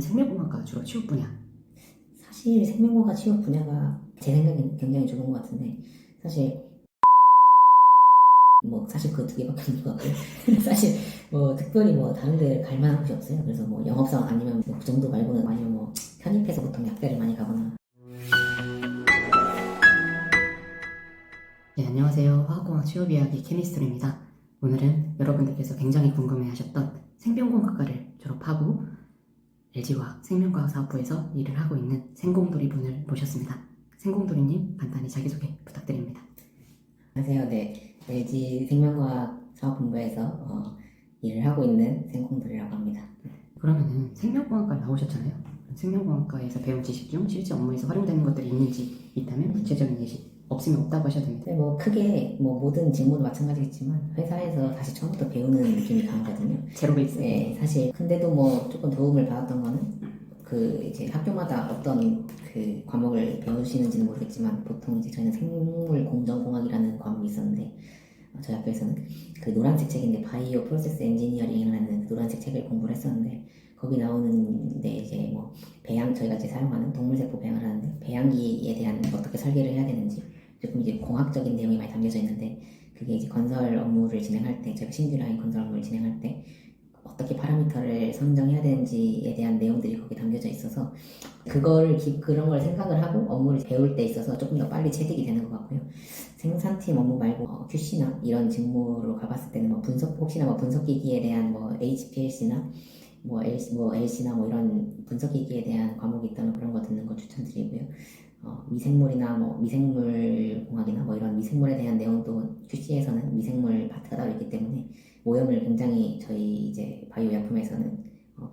생명공학과 주로 취업 분야. 사실 생명과가 취업 분야가 제 생각엔 굉장히 좁은 것 같은데, 사실 그 두 개밖에 없는 것 같고요. 사실 특별히 다른 데 갈 만한 곳이 없어요. 그래서 영업사원 아니면 그 정도 말고는, 아니면 편입해서 보통 약대를 많이 가거나. 네, 안녕하세요. 화학공학 취업 이야기 케미스트리입니다. 오늘은 여러분들께서 굉장히 궁금해하셨던 생명공학과를 졸업하고 LG화학 생명과학사업부에서 일을 하고 있는 생공돌이 분을 모셨습니다. 생공돌이님, 간단히 자기소개 부탁드립니다. 안녕하세요. 네, LG 생명과학 사업본부에서 일을 하고 있는 생콩돌이라고 합니다. 그러면은 생명공학과 나오셨잖아요. 생명공학과에서 배운 지식 중 실제 업무에서 활용되는 것들이 있는지, 있다면 구체적인 예시, 없으면 없다고 하셔도 됩니다. 근데 크게 모든 직무도 마찬가지겠지만 회사에서 다시 처음부터 배우는 느낌이 강하거든요. 제로 베이스. 네, 사실 근데도 조금 도움을 받았던 거는, 이제 학교마다 어떤 그 과목을 배우시는지는 모르겠지만, 보통 이제 저희는 생물 공정공학이라는 과목이 있었는데, 저희 학교에서는 그 노란색 책인데, 바이오 프로세스 엔지니어링이라는 노란색 책을 공부를 했었는데, 거기 나오는데 이제 저희가 이제 사용하는 동물세포 배양을 하는데, 배양기에 대한 어떻게 설계를 해야 되는지 조금 이제 공학적인 내용이 많이 담겨져 있는데, 그게 이제 건설 업무를 진행할 때, 제가 신규라인 건설 업무를 진행할 때 어떻게 파라미터를 선정해야 되는지에 대한 내용들이 거기 담겨져 있어서, 그런 걸 생각을 하고 업무를 배울 때 있어서 조금 더 빨리 체득이 되는 것 같고요. 생산팀 업무 말고 QC나 이런 직무로 가봤을 때는 혹시나 분석기기에 대한 HPLC나 LC나 이런 분석기기에 대한 과목이 있다면 그런 거 듣는 거 추천드리고요. 미생물이나 미생물 공학이나 이런 미생물에 대한 내용도 QC에서는 미생물 파트가 따로 있기 때문에 오염을 굉장히, 저희 이제 바이오 약품에서는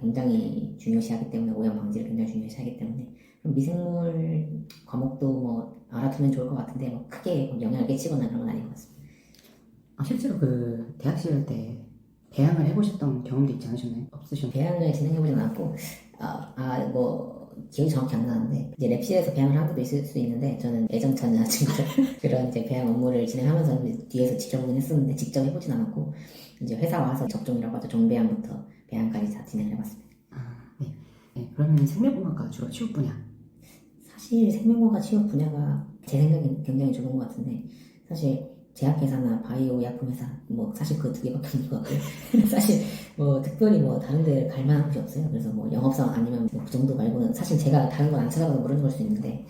굉장히 중요시하기 때문에, 오염 방지를 굉장히 중요시하기 때문에, 그럼 미생물 과목도 알아두면 좋을 것 같은데, 크게 영향을 끼치거나 그런 건 아닌 것 같습니다. 실제로 그 대학 시절 때 배양을 해보셨던 경험도 있지 않으셨나요? 없으셨나요? 배양을 진행해보진 않았고, 기억이 정확히 안 나는데, 이제 랩실에서 배양을 한 적도 있을 수 있는데, 저는 예전 전 여자친구들 그런 이제 배양 업무를 진행하면서 뒤에서 지켜보긴 했었는데, 직접 해보진 않았고, 이제 회사 와서 접종이라고 하죠. 종배양부터 배양까지 다 진행해봤습니다. 네. 네. 그러면 생명공학과 주로 취업 분야. 사실 생명과가 취업 분야가 제 생각엔 굉장히 좁은 것 같은데, 사실 제약회사나 바이오 약품회사 사실 그 두 개밖에 없는 것 같고요. 사실 특별히 다른 데 갈 만한 곳이 없어요. 그래서 영업사원 아니면 그 정도 말고는, 사실 제가 다른 건 안 찾아봐서 모르는 걸 수 있는데,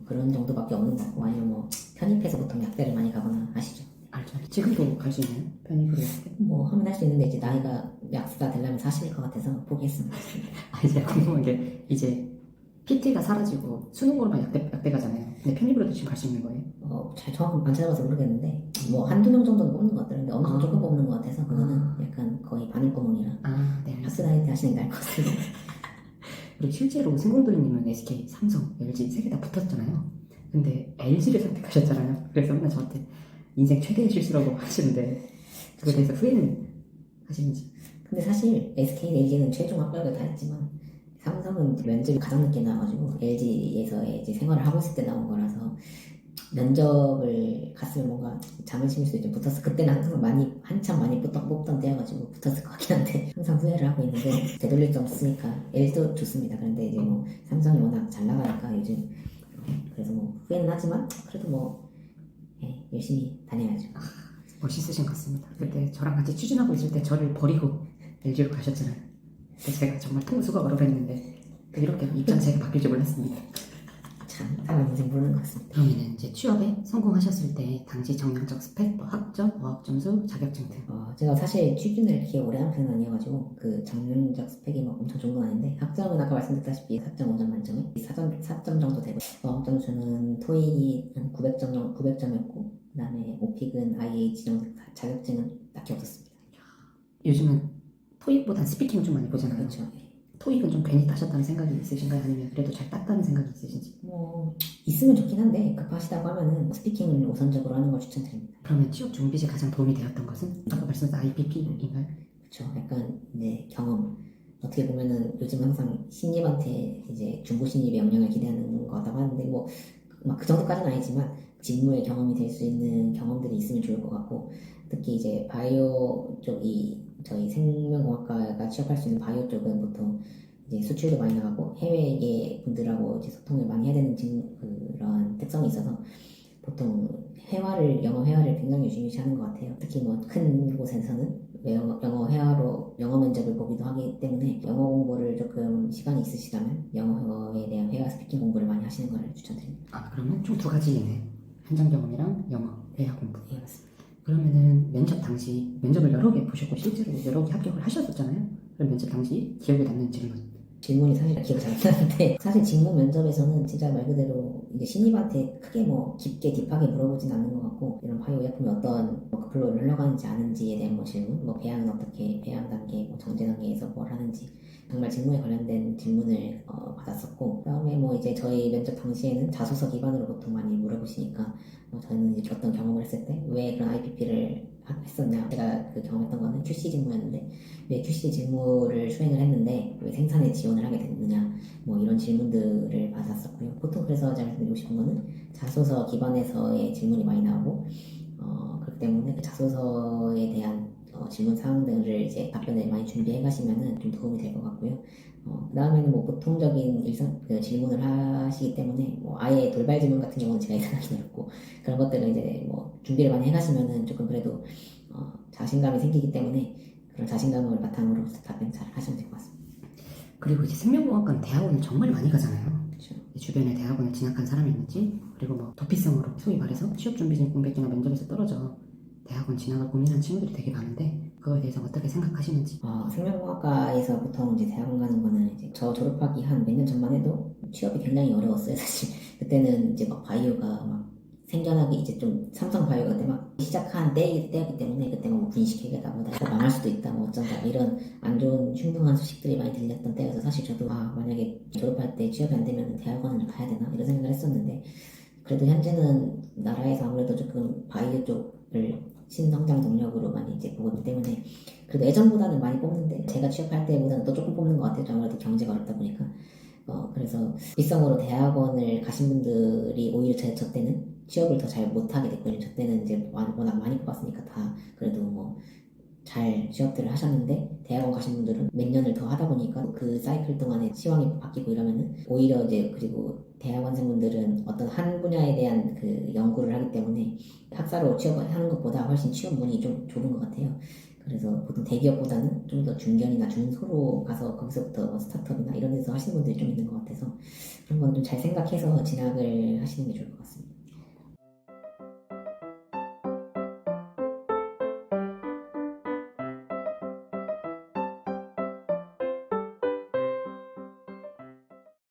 그런 정도밖에 없는 것 같고, 아니면 편입해서 보통 약대를 많이 가거나 하시죠. 알죠. 지금도 갈 수 있나요? 편입으로 했을 때? 하면 할 수 있는데, 이제 나이가 약수가 되려면 40일 것 같아서 포기했습니다. 이제 궁금한 게, 이제 PT가 사라지고 수능으로만 약대 가잖아요. 근데 편입으로도 지금 갈 수 있는 거예요? 잘 정확히 안 찾아봐서 모르겠는데, 한두 명 정도는 뽑는 것 같더라고요. 어느 정도 조금 뽑는 것 같아서, 그거는 약간 거의 바늘구멍이라 네, 학교 알겠습니다. 다닐 때 하시는 게 나을 것 같습니다. 그리고 실제로 승공돌이님은 SK, 삼성, LG 세 개 다 붙었잖아요. 근데 LG를 선택하셨잖아요. 그래서 맨날 저한테 인생 최대의 실수라고 하시는데, 그거에 대해서 후회는 하시는지. 근데 사실 SK, LG는 최종 합격을 다 했지만, 삼성은 면접이 가장 늦게 나와가지고, LG에서 이제 생활을 하고 있을 때 나온 거라서, 면접을 갔으면 뭔가 자존심일 수도 좀 붙었어. 그때는 한참 많이 뽑던 때여가지고 붙었을 것 같긴 한데, 항상 후회를 하고 있는데, 되돌릴 수 없으니까 LG도 좋습니다. 그런데 이제 삼성이 워낙 잘 나가니까 요즘, 그래서 후회는 하지만, 그래도 예, 열심히 다녀야죠. 멋있으신 것 같습니다. 그때 저랑 같이 추진하고 있을 때 저를 버리고 LG로 가셨잖아요. 그래서 제가 정말 통수가 얼어했는데 이렇게 입장제가 바뀔 줄 몰랐습니다. 참, 사람 인생 모르는 것 같습니다. 그러면 이제 취업에 성공하셨을 때 당시 정량적 스펙, 학점, 어학 점수, 자격증 등. 제가 사실 취준을 이렇게 오래 한 편은 아니어가지고, 그 정량적 스펙이 엄청 좋은 건 아닌데, 학점은 아까 말씀드렸다시피 4.5점 만점에 4점 정도 되고, 어학 점수는 토익이 한 900점이었고, 그 다음에 오픽은 IH 정도, 자격증은 딱히 없었습니다. 요즘은 토익보다 스피킹 좀 많이 보잖아요. 그렇죠. 토익은 좀 괜히 따셨다는 생각이 있으신가요? 아니면 그래도 잘 땄다는 생각이 있으신지? 있으면 좋긴 한데, 급하시다고 하면은 스피킹을 우선적으로 하는 걸 추천드립니다. 그러면 취업 준비시에 가장 도움이 되었던 것은? 아까 말씀하신 IPP인가요? 그렇죠. 약간 경험. 어떻게 보면은 요즘 항상 신입한테 이제 중고 신입의 역량을 기대하는 거다고 하는데, 막 그 정도까지는 아니지만 직무의 경험이 될 수 있는 경험들이 있으면 좋을 것 같고, 특히 이제 바이오 쪽이, 저희 생명공학과가 취업할 수 있는 바이오 쪽은 보통 이제 수출도 많이 나가고 해외의 분들하고 이제 소통을 많이 해야 되는 그런 특성이 있어서 보통 영어 회화를 굉장히 중요시하는 것 같아요. 특히 뭐 큰 곳에서는 영어 회화로 영어 면접을 보기도 하기 때문에 영어 공부를 조금 시간이 있으시다면 영어에 대한 회화 스피킹 공부를 많이 하시는 걸 추천드립니다. 아, 그러면 총 두 가지네. 현장 경험이랑 영어 회화 공부. 예, 맞습니다. 그러면은 면접 당시 면접을 여러 개 보셨고 실제로 여러 개 합격을 하셨었잖아요. 그럼 면접 당시 기억에 남는 질문이 사실 기억이 잘 안 나는데 사실 직무 면접에서는 진짜 말 그대로 이제 신입한테 크게 뭐 깊게 딥하게 물어보진 않는 것 같고 이런 바이오약품이 어떤 그 플로우를 흘러가는지 아는지에 대한 뭐 질문, 뭐 배양은 어떻게 배양 단계, 뭐 정제 단계에서 뭘 하는지 정말 직무에 관련된 질문을 받았었고 그다음에 뭐 이제 저희 면접 당시에는 자소서 기반으로 보통 많이 물어보시니까 저는 이제 어떤 경험을 했을 때 왜 그런 IPP를 했었냐 제가 그 경험했던 거는 QC 직무였는데 왜 QC 직무를 수행을 했는데 왜 생산에 지원을 하게 됐느냐 뭐 이런 질문들을 받았었고요. 보통 그래서 제가 말씀드리고 싶은 거는 자소서 기반에서의 질문이 많이 나오고 그렇기 때문에 그 자소서에 대한 질문 사항들을 이제 답변을 많이 준비해 가시면은 좀 도움이 될 것 같고요. 그 다음에는 뭐 보통적인 질문을 하시기 때문에 뭐 아예 돌발 질문 같은 경우는 제가 예상하기 어렵고 그런 것들은 이제 뭐 준비를 많이 해 가시면은 조금 그래도 자신감이 생기기 때문에 그런 자신감을 바탕으로 답변 잘 하시면 될 것 같습니다. 그리고 이제 생명공학과는 대학원을 정말 많이 가잖아요. 그렇죠. 주변에 대학원을 진학한 사람이 있는지 그리고 뭐 도피성으로 소위 말해서 취업준비생 공백기나 면접에서 떨어져 대학원 진학을 고민하는 친구들이 되게 많은데 그거에 대해서 어떻게 생각하시는지. 생명공학과에서 보통 이제 대학원 가는 거는 이제 저 졸업하기 한 몇 년 전만 해도 취업이 굉장히 어려웠어요 사실. 그때는 이제 막 바이오가 막 생겨나기 이제 좀 삼성 바이오가 그때 막 시작한 때였기 때문에 그때 뭐 분식회계다 뭐다 망할 수도 있다 뭐 어쩐다 이런 안 좋은 흉흉한 소식들이 많이 들렸던 때여서 사실 저도 만약에 졸업할 때 취업이 안 되면 대학원을 가야 되나 이런 생각을 했었는데 그래도 현재는 나라에서 아무래도 조금 바이오 쪽을 신성장 동력으로 많이 이제 보고 있기 때문에 그래도 예전보다는 많이 뽑는데 제가 취업할 때보다는 또 조금 뽑는 것 같아요. 아무래도 경제가 어렵다 보니까 그래서 비성으로 대학원을 가신 분들이 오히려 저 때는 취업을 더 잘 못하게 됐거든요. 저 때는 이제 워낙 많이 뽑았으니까 다 그래도 뭐 잘 취업들을 하셨는데 대학원 가신 분들은 몇 년을 더 하다 보니까 그 사이클 동안에 시황이 바뀌고 이러면은 오히려 이제 그리고 대학원생분들은 어떤 한 분야에 대한 그 연구를 하기 때문에 학사로 취업하는 것보다 훨씬 취업 문이 좀 좁은 것 같아요. 그래서 보통 대기업보다는 좀 더 중견이나 중소로 가서 거기서부터 스타트업이나 이런 데서 하시는 분들이 좀 있는 것 같아서 그런 건 좀 잘 생각해서 진학을 하시는 게 좋을 것 같습니다.